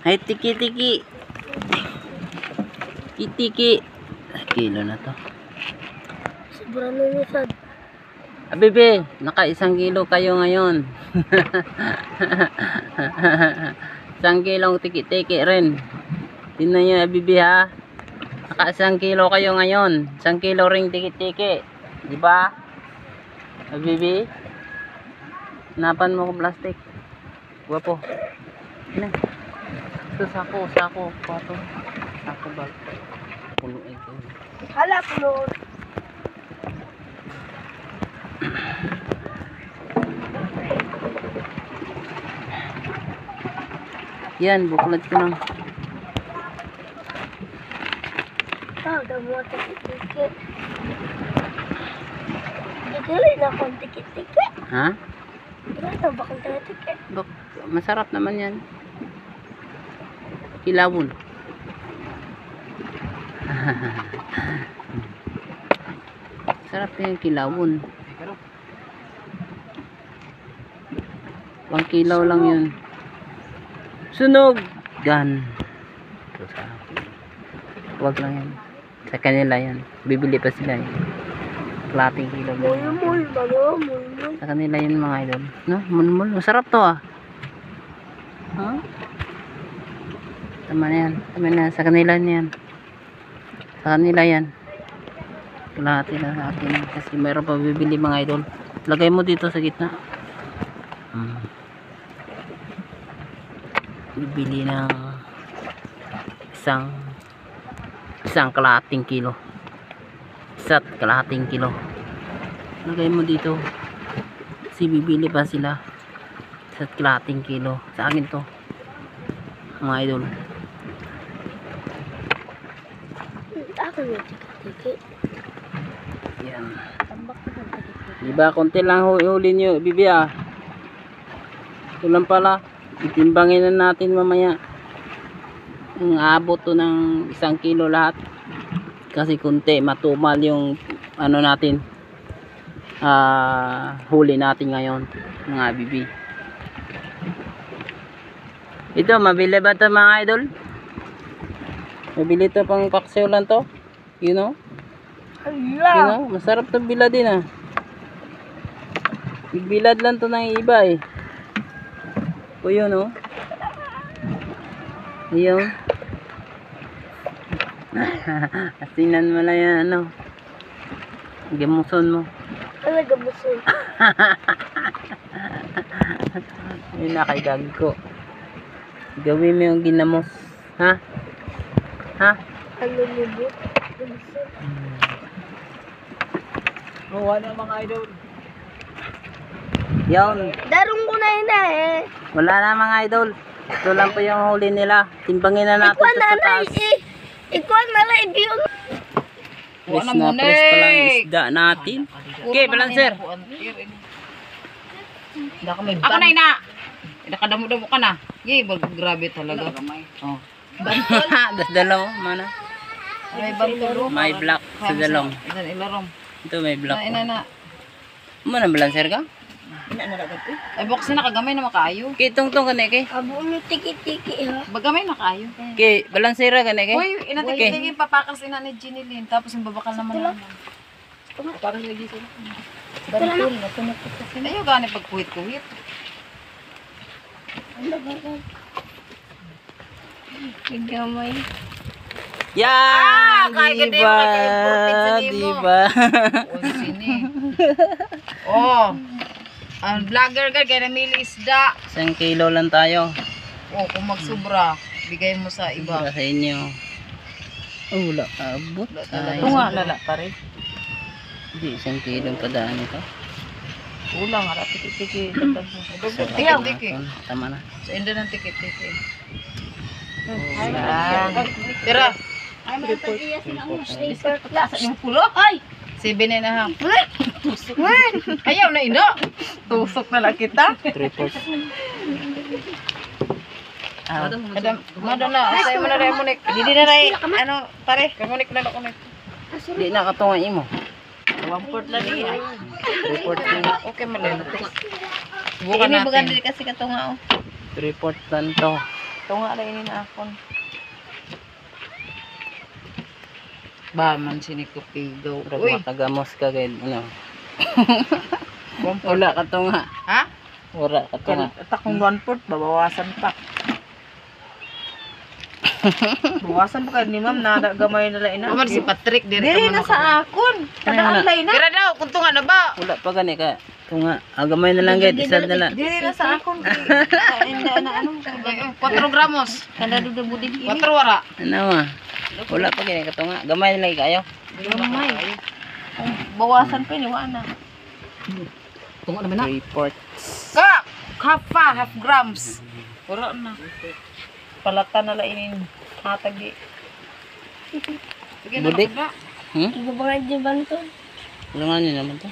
Ay, tiki-tiki. Tiki-tiki. Kilo na to. Sobrang lumisad. Bebe, naka 1 kilo kayo ngayon. 1 kilong tiki-tiki rin. Tingnan nyo, Bebe ha. Naka 1 kilo kayo ngayon. 1 kilo ring tiki-tiki. Diba? Bebe? Hanapan mo ko plastic. Guwapo. Ano? Ito sako. Pato. Sako bag. Punuin ko. Hala, puno. Yan, buklat ko lang. Gamuha tiki-tiki. Dili na akong tiki-tiki. Ha? Wala na ba akong tiki-tiki? Masarap naman yan. Kilawon. Sarap yan, kilawon. 1 kilaw lang yun. Sunog! Gan. Ito sa akin. Huwag lang yan. Sa kanila yan. Bibili pa sila eh. Klating kilaw. Mulmul. Sa kanila yun mga idol. No? Mulmul. Masarap to ah. Huh? Tama na yan. Tama na. Sa kanila yan. Sa kanila yan. Kalahati na sa akin. Kasi mayroon pa bibili mga idol. Lagay mo dito sa gitna. Bibili ng isang kalahating kilo. Isa't kalahating kilo. Lagay mo dito. Kasi bibili pa sila. Isa't kalahating kilo. Sa akin to. Mga idol. Ako yung tiki-tiki. Yan. Tambak na ng tiki-tiki. Diba, konti lang huli nyo, Bibi ah. Ito lang pala. Itimbangin na natin mamaya. Ang abot to ng 1 kilo lahat. Kasi konti, matumal yung ano natin. Huli natin ngayon. Mga Bibi. Ito, mabili ba ito mga idol? Mabili ito pang paksiw lang to. You know? Hala. You know? Masarap to biladin ah. Bilad lang to ng iba eh. O yun oh. Ayun. Asinan mo lang yan ano. Gamuson mo. Ano gamuson? Yun na kay Gagko. Gawin mo yung ginamos. Ha? Ha? Ano libo? Gamuson. Wala mga idol. Yun. Darong ko na yun eh. Wala na mga idol. Ito lang po yung huli nila. Timbangin na natin ito sa taas. Ikaw na lang yun. Press na press pa lang isda natin. Okay, balancer. Ako na ina. Nakadamo-damo ka na. Yay, grabe talaga. Oh. Das dalong, mana? May bantolo. May black sa dalong. Ilan ilarom. Ito may black. Ina na. Mana balancer ka? Ay box na kagamay na makaayo. Okay, tong kani kay. Abo mo tiki-tiki ha. Bagamay na kaayo. Okay, balancera kani kay. Uy, inatigil papakas ina ni Ginilyn tapos yung babakal naman naman. Parang lagi sila. Bantol na tunok kasi. Ayo gani pag kuhit-kuhit. Gamay. Yan! kaya ganda Diba? yung kaya-imported sa nimo. Diba? Uy, sini. Oh. Ang vlogger ka kaya namili isda. 1 kilo lang tayo. Oh, kung magsubra, bigay mo sa iba. Para sa inyo. Oh, wala abot. Ito nga, lala pa rin. Hindi, 1 kilo padaan ito. Ulang, harap tiki-tiki. Tiki-tiki. Tama na. Sa enda ng tiki-tiki. Yan. Tira. Ay, may pag-iya silang Sa yung pulo. Ay! 7.5. Tusok. Ayaw na ino. Tusok na lang kita. 3/4. Madam na. Asay mo na rin munik. Hindi na rin. Ano, pare. Kamunik na lang kunik. Di nakatungan imo. 1/4 lang niya. 3/4 na. Okay, malala. Bukan natin. kasi katunga oh. 3/4 lang to. Tunga na ini na akon. Ba man sinikupigo. Pero Uy, makagamos ka kay ano. Wala ka to nga. ha? Wala ka to nga. Takong 1/4 babawasan pa. Bawasan pa ni ma'am na gamay na lain na. Aman si Patrick diri Dili na sa akon. Kadaan lain na. Kira daw kung tunga na ba? Wala pa gani ka. To nga. Agamay na lang gid isa na lang. Dili na sa akon. Ano 4 gramos. Kada duda budig 4 wara. Ano ah. Wala pa gani ka to nga. Gamay na lang kayo. gamay. Bawasan pa ni wa na. Tunga naman na. Report. Ka, half grams. Wala na. Palata na lain hatag di. Sige na Budik. ba? Hmm? Ibabangay di ba ito? Wala nga niyo naman to.